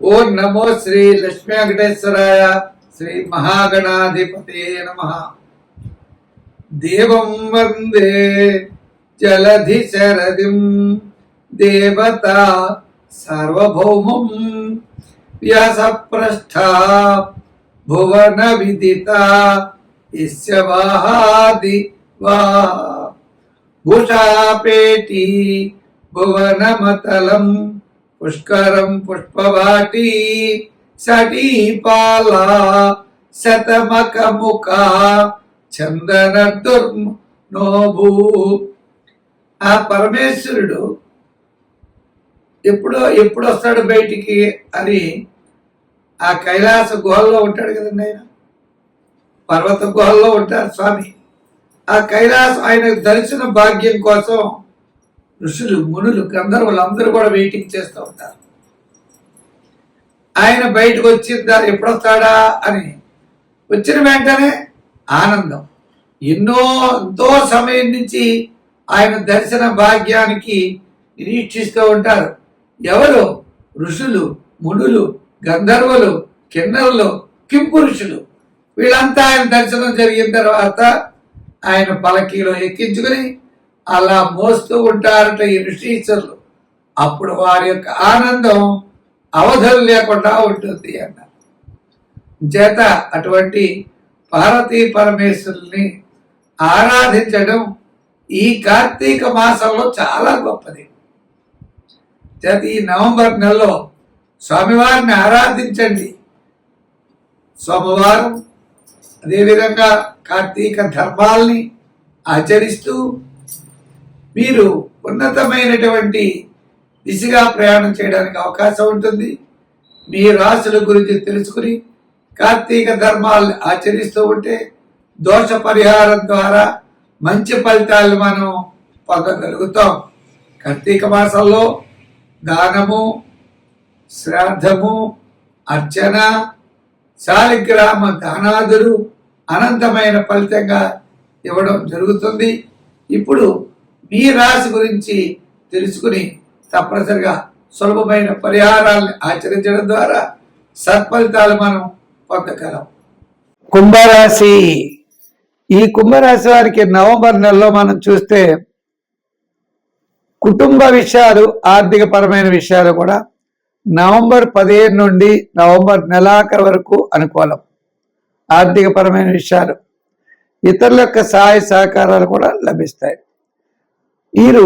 ఓం నమో శ్రీ లక్ష్మీ వెంకటేశ్వరాయ శ్రీ మహాగణాధిపతే నమః. దేవం వందే జలధి శరదిం దేవత సార్వభౌమం వ్యాసప్రస్థ భువన విదిత యస్య వాహాది భూషాపేటి భువనమతలం పుష్కరం పుష్పవాటి సటీపాల శతమకముఖ చందన దుర్నోభూ. ఆ పరమేశ్వరుడు ఎప్పుడు వస్తాడు బయటికి అని ఆ కైలాస గుహల్లో ఉంటాడు కదండి. ఆయన పర్వత గుహల్లో ఉంటారు స్వామి. ఆ కైలాసం ఆయన దర్శన భాగ్యం కోసం ఋషులు, మునులు, గంధర్వులు అందరూ కూడా వెయిటింగ్ చేస్తూ ఉంటారు. ఆయన బయటకు వచ్చిందా, ఎప్పుడొస్తాడా అని. వచ్చిన వెంటనే ఆనందం. ఎంతో సమయం నుంచి ఆయన దర్శన భాగ్యానికి నిరీక్షిస్తూ ఉంటారు. ఎవరు? ఋషులు, మునులు, గంధర్వులు, కిన్నరులు, కింపురుషులు. వీళ్ళంతా ఆయన దర్శనం జరిగిన తర్వాత ఆయన పలకీలో ఎక్కించుకుని అలా మోస్తూ ఉంటారట ఈ ఋషీశ్వరులు. అప్పుడు వారి యొక్క ఆనందం అవధులు లేకుండా ఉంటుంది అన్నారు. చేత అటువంటి పార్వతీ పరమేశ్వరుల్ని ఆరాధించడం ఈ కార్తీక మాసంలో చాలా గొప్పది. చేత ఈ నవంబర్ నెలలో స్వామివారిని ఆరాధించండి. సోమవారం అదేవిధంగా కార్తీక ధర్మాల్ని ఆచరిస్తూ మీరు ఉన్నతమైనటువంటి దిశగా ప్రయాణం చేయడానికి అవకాశం ఉంటుంది. మీ రాశుల గురించి తెలుసుకుని కార్తీక ధర్మాలను ఆచరిస్తూ ఉంటే దోష పరిహారం ద్వారా మంచి ఫలితాలు మనం పొందగలుగుతాం. కార్తీక మాసంలో దానము, శ్రాద్ధము, అర్చన, శాలిగ్రామ దానాదులు అనంతమైన ఫలితంగా ఇవ్వడం జరుగుతుంది. ఇప్పుడు మీ రాశి గురించి తెలుసుకుని తప్పనిసరిగా సులభమైన పరిహారాలను ఆచరించడం ద్వారా సత్ఫలితాలు మనం పొందగలం. కుంభరాశి. ఈ కుంభరాశి వారికి నవంబర్ నెలలో మనం చూస్తే కుటుంబ విషయాలు, ఆర్థిక పరమైన విషయాలు కూడా నవంబర్ 15 నుండి నవంబర్ నెలాఖరు వరకు అనుకూలం. ఆర్థిక పరమైన విషయాలు, ఇతరుల యొక్క సహాయ సహకారాలు కూడా లభిస్తాయి. వీరు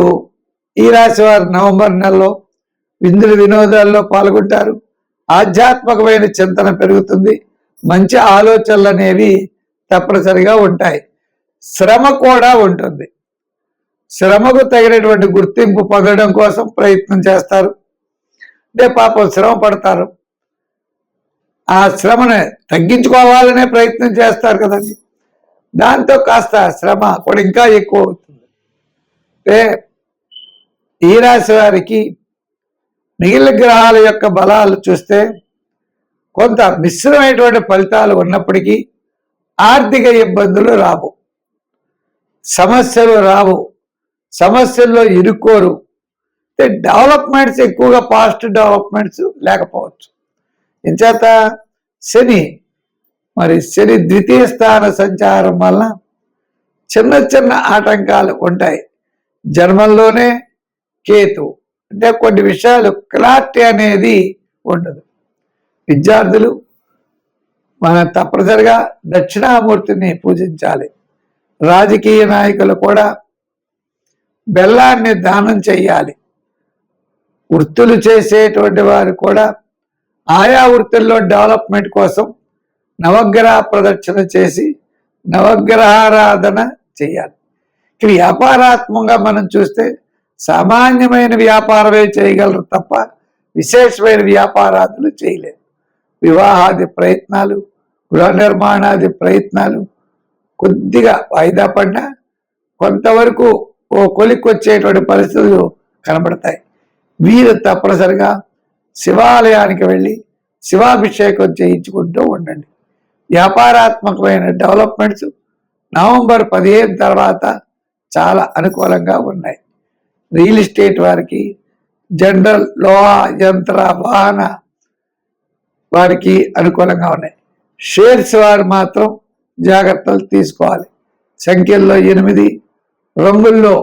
ఈ రాశి వారు నవంబర్ నెలలో విందులు వినోదాల్లో పాల్గొంటారు. ఆధ్యాత్మికమైన చింతన పెరుగుతుంది. మంచి ఆలోచనలు అనేవి తప్పనిసరిగా ఉంటాయి. శ్రమ కూడా ఉంటుంది. శ్రమకు తగినటువంటి గుర్తింపు పొందడం కోసం ప్రయత్నం చేస్తారు. అంటే పాపం శ్రమ పడతారు. ఆ శ్రమను తగ్గించుకోవాలనే ప్రయత్నం చేస్తారు కదండి. దాంతో కాస్త శ్రమ కూడా ఇంకా ఎక్కువ అవుతుంది. అంటే ఈ రాశి వారికి మిగిలిన గ్రహాల యొక్క బలాలు చూస్తే కొంత మిశ్రమైనటువంటి ఫలితాలు ఉన్నప్పటికీ ఆర్థిక ఇబ్బందులు రావు, సమస్యలు రావు, సమస్యల్లో ఇరుక్కోరు. అంటే డెవలప్మెంట్స్ ఎక్కువగా పాజిటివ్ డెవలప్మెంట్స్ లేకపోవచ్చు. ఇంచేత శని ద్వితీయ స్థాన సంచారం వలన చిన్న చిన్న ఆటంకాలు ఉంటాయి. జన్మంలోనే కేతు, అంటే కొన్ని విషయాలు క్లారిటీ అనేది ఉండదు. విద్యార్థులు మనం తప్పనిసరిగా దక్షిణామూర్తిని పూజించాలి. రాజకీయ నాయకులు కూడా బెల్లాన్ని దానం చేయాలి. వృత్తులు చేసేటువంటి వారు కూడా ఆయా వృత్తుల్లో డెవలప్మెంట్ కోసం నవగ్రహ ప్రదక్షిణ చేసి నవగ్రహారాధన చేయాలి. ఇక వ్యాపారాత్మకంగా మనం చూస్తే సామాన్యమైన వ్యాపారమే చేయగలరు తప్ప విశేషమైన వ్యాపారాదులు చేయలేరు. వివాహాది ప్రయత్నాలు, గృహ నిర్మాణాది ప్రయత్నాలు కొద్దిగా వాయిదా పడినా కొంతవరకు కొలిక్కొచ్చేటువంటి పరిస్థితులు కనబడతాయి. వీరు తప్పనిసరిగా శివాలయానికి వెళ్ళి శివాభిషేకం చేయించుకుంటూ ఉండండి. వ్యాపారాత్మకమైన డెవలప్మెంట్స్ నవంబర్ 15 తర్వాత చాలా అనుకూలంగా ఉన్నాయి. రియల్ ఎస్టేట్ వారికి, జనరల్, లోహ, యంత్ర, వాహన వారికి అనుకూలంగా ఉన్నాయి. షేర్స్ వారు మాత్రం జాగ్రత్తలు తీసుకోవాలి. సంఖ్యల్లో 8, రంగుల్లో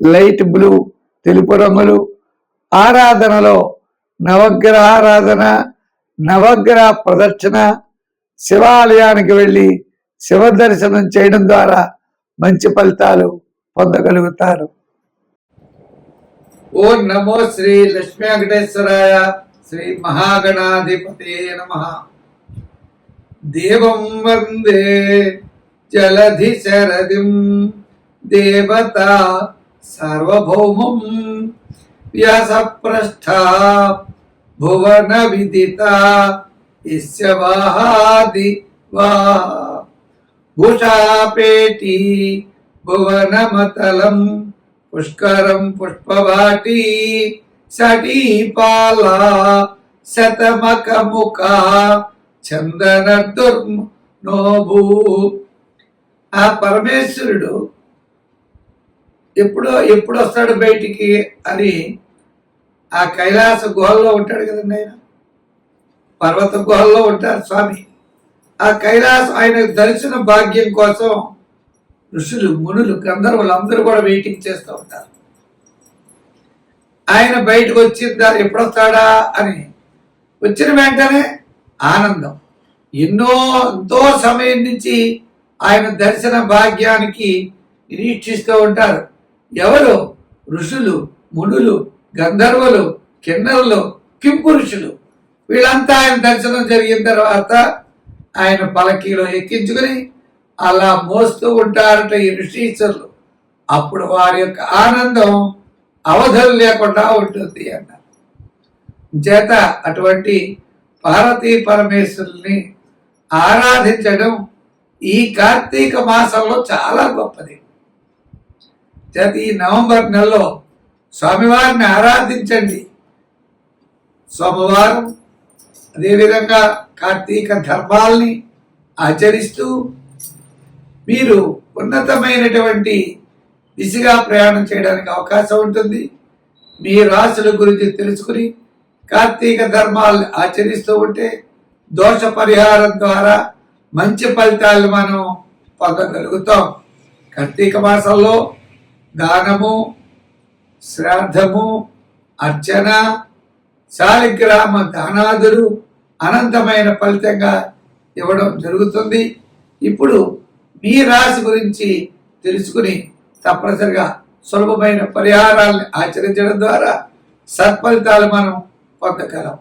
లైట్ బ్లూ, తెలుపు రంగులు. ఆరాధనలో నవగ్రహారాధన, నవగ్రహ ప్రదక్షిణ, శివాలయానికి వెళ్ళి శివ దర్శనం చేయడం ద్వారా మంచి ఫలితాలు పొందగలుగుతారు. ఓం నమో శ్రీ లక్ష్మీ వెంకటేశ్వరాయ. శ్రీ మహాగణాధిపతే నమః. దేవం వందే జలధి శరదిం దేవత సార్వభౌమం వ్యాసప్రస్థ భువన విదిత ఇస్య వాహాది వాహ భూషాపేటి భువనమతలం పుష్కరం పుష్పవాటి సటీపాల శతమకముఖ చందన దుర్నోభూ. ఆ పరమేశ్వరుడు ఎప్పుడు వస్తాడు బయటికి అని ఆ కైలాస గుహల్లో ఉంటాడు కదండి. ఆయన పర్వత గుహల్లో ఉంటారు స్వామి. ఆ కైలాసం ఆయన దర్శన భాగ్యం కోసం ఋషులు, మునులు, గంధర్వులు అందరూ కూడా వెయిటింగ్ చేస్తూ ఉంటారు. ఆయన బయటకు వచ్చిందా, ఎప్పుడొస్తాడా అని. వచ్చిన వెంటనే ఆనందం. ఎంతో సమయం నుంచి ఆయన దర్శన భాగ్యానికి నిరీక్షిస్తూ ఉంటారు. ఎవరు? ఋషులు, మునులు, గంధర్వులు, కిన్నరులు, కింపురుషులు. వీళ్ళంతా ఆయన దర్శనం జరిగిన తర్వాత ఆయన పలకీలో ఎక్కించుకుని అలా మోస్తూ ఉంటారట ఈ ఋషీశ్వరులు. అప్పుడు వారి యొక్క ఆనందం అవధులు లేకుండా ఉంటుంది అన్నారు. చేత అటువంటి పార్వతీ పరమేశ్వరుల్ని ఆరాధించడం ఈ కార్తీక మాసంలో చాలా గొప్పది. చేత ఈ నవంబర్ నెలలో స్వామివారిని ఆరాధించండి. సోమవారం అదేవిధంగా కార్తీక ధర్మాల్ని ఆచరిస్తూ మీరు ఉన్నతమైనటువంటి దిశగా ప్రయాణం చేయడానికి అవకాశం ఉంటుంది. మీ రాశుల గురించి తెలుసుకుని కార్తీక ధర్మాలను ఆచరిస్తూ ఉంటే దోష పరిహారం ద్వారా మంచి ఫలితాలు మనం పొందగలుగుతాం. కార్తీక మాసంలో దానము, శ్రాద్ధము, అర్చన, శాలిగ్రామ దానాదులు అనంతమైన ఫలితంగా ఇవ్వడం జరుగుతుంది. ఇప్పుడు మీ రాశి గురించి తెలుసుకుని తప్పనిసరిగా సులభమైన పరిహారాలను ఆచరించడం ద్వారా సత్ఫలితాలు మనం పొందగలం.